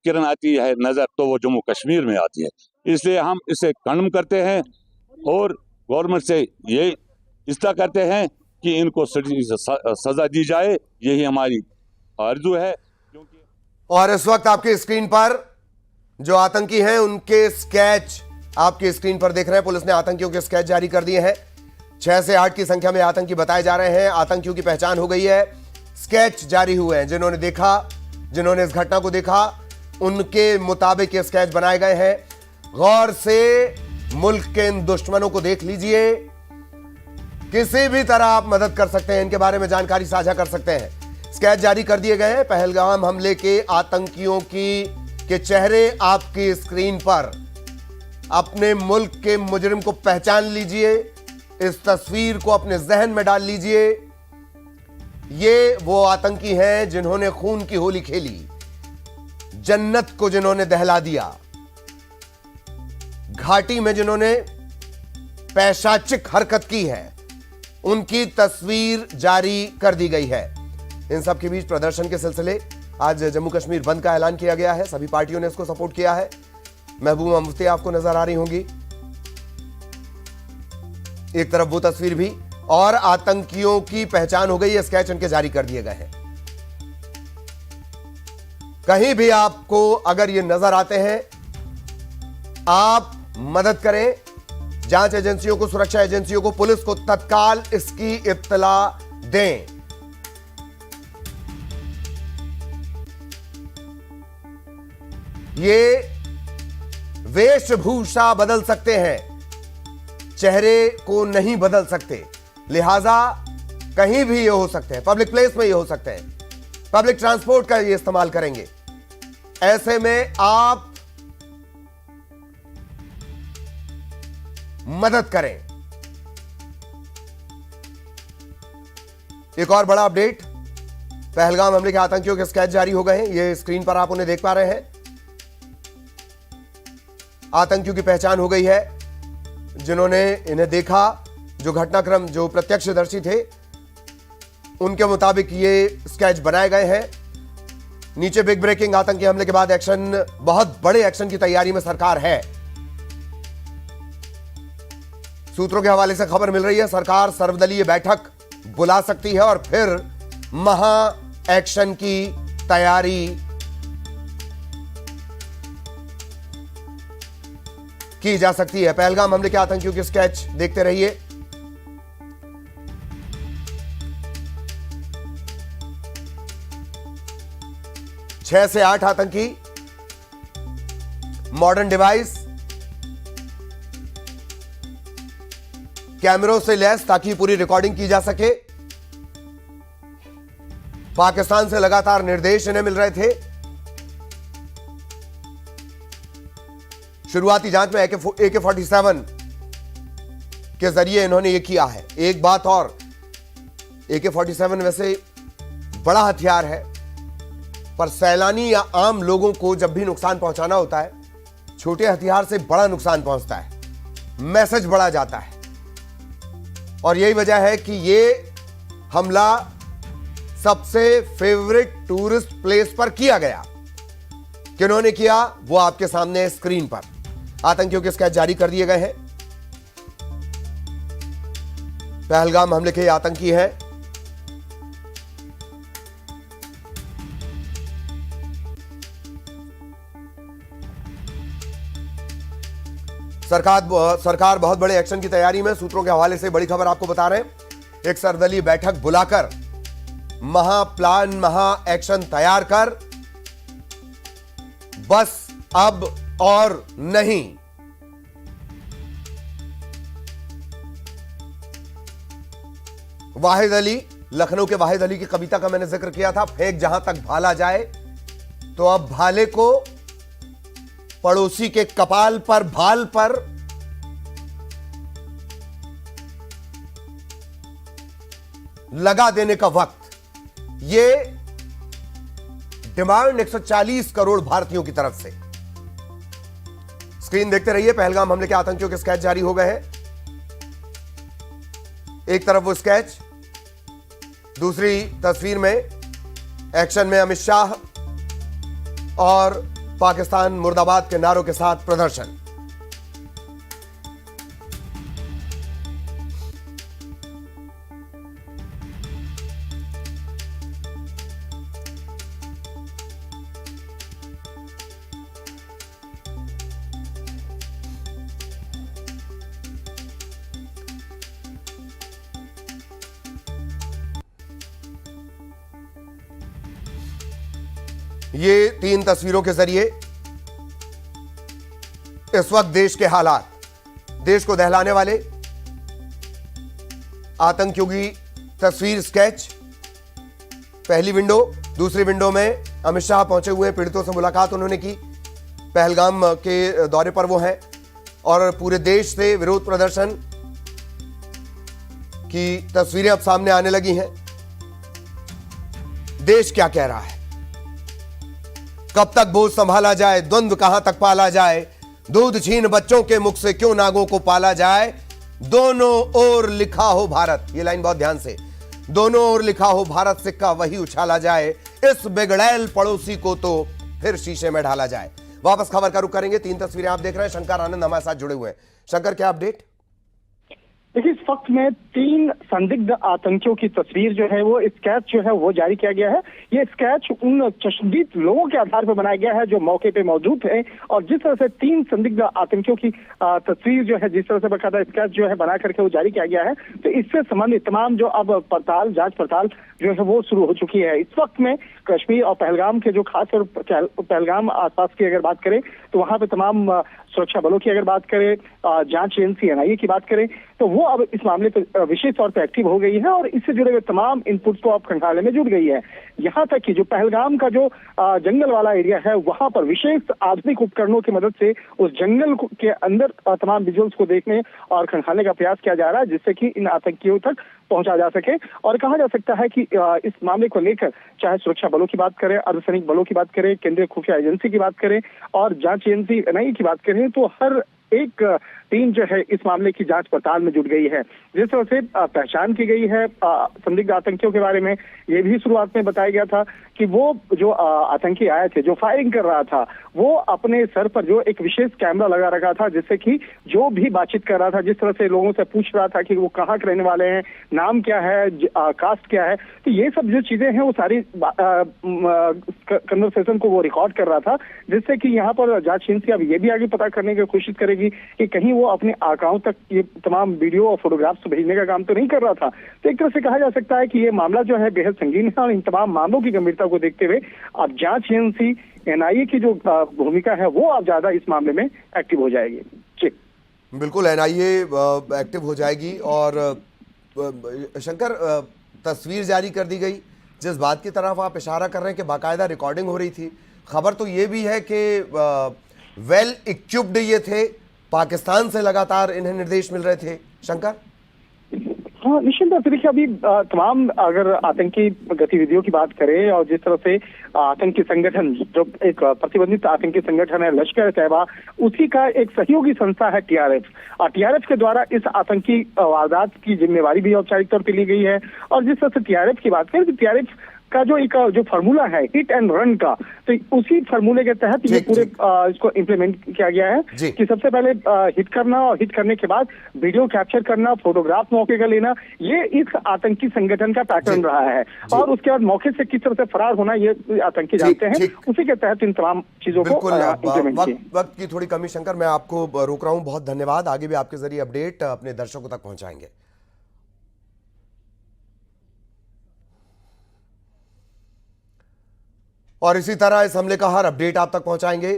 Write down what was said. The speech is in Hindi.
किरण आती है नजर तो वो जम्मू कश्मीर में आती है। इसलिए हम इसे कंडम करते हैं और गवर्नमेंट से ये इस्ता करते हैं कि इनको सजा दी जाए। यही हमारी आरजू है। और इस वक्त आपकी स्क्रीन पर जो आतंकी हैं उनके स्केच आपकी स्क्रीन पर देख रहे हैं। पुलिस ने आतंकियों के स्केच जारी कर दिए हैं। 6 से 8 की संख्या में आतंकी बताए जा रहे हैं। आतंकियों की पहचान हो गई है। स्केच जारी हुए हैं। जिन्होंने इस घटना को देखा उनके मुताबिक ये स्केच बनाए गए हैं। गौर से मुल्क के इन दुश्मनों को देख लीजिए। किसी भी तरह आप मदद कर सकते हैं, इनके बारे में जानकारी साझा कर सकते हैं। स्केच जारी कर दिए गए हैं। पहलगाम हमले के आतंकियों के चेहरे आपकी स्क्रीन पर। अपने मुल्क के मुजरिम को पहचान लीजिए। इस तस्वीर को अपने जहन में डाल लीजिए। ये वो आतंकी हैं जिन्होंने खून की होली खेली, जन्नत को जिन्होंने दहला दिया, घाटी में जिन्होंने पैशाचिक हरकत की है, उनकी तस्वीर जारी कर दी गई है। इन सब के बीच प्रदर्शन के सिलसिले आज जम्मू कश्मीर बंद का ऐलान किया गया है। सभी पार्टियों ने इसको सपोर्ट किया है। महबूबा मुफ्ती आपको नजर आ रही होंगी, एक तरफ वो तस्वीर भी, और आतंकियों की पहचान हो गई है। स्केच उनके जारी कर दिए गए हैं। कहीं भी आपको अगर ये नजर आते हैं, आप मदद करें। जांच एजेंसियों को, सुरक्षा एजेंसियों को, पुलिस को तत्काल इसकी इत्तला दें। ये वेशभूषा बदल सकते हैं, चेहरे को नहीं बदल सकते। लिहाजा कहीं भी ये हो सकते हैं, पब्लिक प्लेस में ये हो सकते हैं, पब्लिक ट्रांसपोर्ट का ये इस्तेमाल करेंगे। ऐसे में आप मदद करें। एक और बड़ा अपडेट, पहलगाम हमले के आतंकियों के स्केच जारी हो गए हैं। ये स्क्रीन पर आप उन्हें देख पा रहे हैं। आतंकियों की पहचान हो गई है जिन्होंने इन्हें देखा। जो घटनाक्रम, जो प्रत्यक्षदर्शी थे, उनके मुताबिक ये स्केच बनाए गए हैं। नीचे बिग ब्रेकिंग, आतंकी हमले के बाद एक्शन, बहुत बड़े एक्शन की तैयारी में सरकार है। सूत्रों के हवाले से खबर मिल रही है, सरकार सर्वदलीय बैठक बुला सकती है और फिर महा एक्शन की तैयारी की जा सकती है। पहलगाम हमले के आतंकियों के स्केच देखते रहिए। छह से 8 आतंकी, मॉडर्न डिवाइस, कैमरों से लैस ताकि पूरी रिकॉर्डिंग की जा सके। पाकिस्तान से लगातार निर्देश इन्हें मिल रहे थे। शुरुआती जांच में AK-47 के जरिए इन्होंने यह किया है। एक बात और, AK-47 वैसे बड़ा हथियार है, पर सैलानी या आम लोगों को जब भी नुकसान पहुंचाना होता है, छोटे हथियार से बड़ा नुकसान पहुंचता है, मैसेज बढ़ा जाता है। और यही वजह है कि ये हमला सबसे फेवरेट टूरिस्ट प्लेस पर किया गया। किन्होंने किया वो आपके सामने स्क्रीन पर। आतंकियों के स्केच जारी कर दिए गए हैं। पहलगाम हमले के आतंकी हैं। सरकार बहुत बड़े एक्शन की तैयारी में। सूत्रों के हवाले से बड़ी खबर आपको बता रहे हैं। एक सर्वदलीय बैठक बुलाकर महा प्लान, महा एक्शन तैयार कर, बस अब और नहीं। वाहिद अली, लखनऊ के वाहिद अली की कविता का मैंने जिक्र किया था, फेंक जहां तक भाला जाए। तो अब भाले को पड़ोसी के कपाल पर, भाल पर लगा देने का वक्त। ये डिमांड 140 करोड़ भारतीयों की तरफ से। स्क्रीन देखते रहिए। पहलगाम हमले के आतंकियों के स्केच जारी हो गए हैं। एक तरफ वो स्केच, दूसरी तस्वीर में एक्शन में अमित शाह और पाकिस्तान मुर्दाबाद के नारों के साथ प्रदर्शन। ये 3 तस्वीरों के जरिए इस वक्त देश के हालात, देश को दहलाने वाले आतंकियों की तस्वीर स्केच। पहली विंडो, दूसरी विंडो में अमित शाह पहुंचे हुए पीड़ितों से मुलाकात उन्होंने की, पहलगाम के दौरे पर वो हैं, और पूरे देश से विरोध प्रदर्शन की तस्वीरें अब सामने आने लगी हैं। देश क्या कह रहा है, कब तक बोझ संभाला जाए, द्वंद्व कहां तक पाला जाए, दूध छीन बच्चों के मुख से क्यों नागों को पाला जाए, दोनों ओर लिखा हो भारत। ये लाइन बहुत ध्यान से, दोनों ओर लिखा हो भारत, सिक्का वही उछाला जाए, इस बिगड़ैल पड़ोसी को तो फिर शीशे में ढाला जाए। वापस खबर का रुख करेंगे। 3 तस्वीरें आप देख रहे हैं, शंकर आनंद हमारे साथ जुड़े हुए हैं। शंकर, क्या अपडेट? देखिए, इस वक्त में 3 संदिग्ध आतंकियों की तस्वीर जो है, वो स्केच जो है वो जारी किया गया है। ये स्केच उन चश्मदीद लोगों के आधार पर बनाया गया है जो मौके पे मौजूद है, और जिस तरह से 3 संदिग्ध आतंकियों की तस्वीर जो है, जिस तरह से बकायदा स्केच जो है बना करके वो जारी किया गया है, तो इससे संबंधित तमाम जो अब जांच पड़ताल जो है वो शुरू हो चुकी है। इस वक्त में कश्मीर और पहलगाम के जो खासकर पहलगाम आसपास की अगर बात करें तो वहां पे तमाम सुरक्षा बलों की अगर बात करें, जांच एजेंसी एनआईए की बात करें, तो वो अब इस मामले पर विशेष तौर पर एक्टिव हो गई है और इससे जुड़े हुए तमाम इनपुट्स को अब खंगालने में जुट गई है। यहाँ तक कि जो पहलगाम का जो जंगल वाला एरिया है, वहां पर विशेष आधुनिक उपकरणों की मदद से उस जंगल के अंदर तमाम विजुअल्स को देखने और खंगालने का प्रयास किया जा रहा है, जिससे कि इन आतंकियों तक पहुंचा जा सके। और कहा जा सकता है कि इस मामले को लेकर चाहे सुरक्षा बलों की बात करें, अर्धसैनिक बलों की बात करें, केंद्रीय खुफिया एजेंसी की बात करें और जांच एजेंसी एनआईए की बात करें, तो हर एक टीम जो है इस मामले की जांच पड़ताल में जुट गई है। जिस तरह से पहचान की गई है संदिग्ध आतंकियों के बारे में, ये भी शुरुआत में बताया गया था कि वो जो आतंकी आए थे, जो फायरिंग कर रहा था, वो अपने सर पर जो एक विशेष कैमरा लगा रखा था, जिससे कि जो भी बातचीत कर रहा था, जिस तरह से लोगों से पूछ रहा था कि वो कहाँ के रहने वाले हैं, नाम क्या है, कास्ट क्या है, तो ये सब जो चीजें हैं वो सारी कन्वर्सेशन को वो रिकॉर्ड कर रहा था, जिससे कि यहाँ पर जांच एजेंसी अब ये भी आगे पता करने की कोशिश करेगी कि कहीं वो अपने आकाओं तक ये तमाम वीडियो और फोटोग्राफ्स भेजने का काम तो नहीं कर रहा था। तो एक तरह से कहा जा सकता है कि ये मामला जो है बेहद संगीन है और इन तमाम मामलों की गंभीरता को देखते हुए अब जांच एजेंसी एनआईए की जो भूमिका है वो अब ज्यादा इस मामले में एक्टिव हो जाएगी। जी बिल्कुल, एनआईए एक्टिव हो जाएगी। और शंकर, तस्वीर जारी कर दी गई, जिस बात की तरफ आप इशारा कर रहे हैं कि बाकायदा रिकॉर्डिंग हो रही थी, खबर तो ये भी है कि वेल इक्विप्ड ये थे, पाकिस्तान से लगातार इन्हें निर्देश मिल रहे थे। शंकर? हाँ, निश्चित रूप से देखिए, अभी तमाम अगर आतंकी गतिविधियों की बात करें और जिस तरह से आतंकी संगठन, जो एक प्रतिबंधित आतंकी संगठन है लश्कर तैयबा, उसी का एक सहयोगी संस्था है टीआरएफ, और टीआरएफ के द्वारा इस आतंकी वारदात की जिम्मेवारी भी औपचारिक तौर पर ली गई है। और जिस तरह से टीआरएफ की बात करें तो टीआरएफ का जो एक जो फार्मूला है हिट एंड रन का, तो उसी फार्मूले के तहत ये पूरे इसको इम्प्लीमेंट किया गया है कि सबसे पहले हिट करना और हिट करने के बाद वीडियो कैप्चर करना, फोटोग्राफ मौके का लेना, ये इस आतंकी संगठन का पैटर्न रहा है। और उसके बाद मौके से किस तरह से फरार होना ये आतंकी जानते हैं, उसी के तहत इन तमाम चीजों को इम्प्लीमेंट किया। वक्त की थोड़ी कमी शंकर, मैं आपको रोक रहा हूँ, बहुत धन्यवाद। आगे भी आपके जरिए अपडेट अपने दर्शकों तक पहुंचाएंगे। और इसी तरह इस हमले का हर अपडेट आप तक पहुंचाएंगे।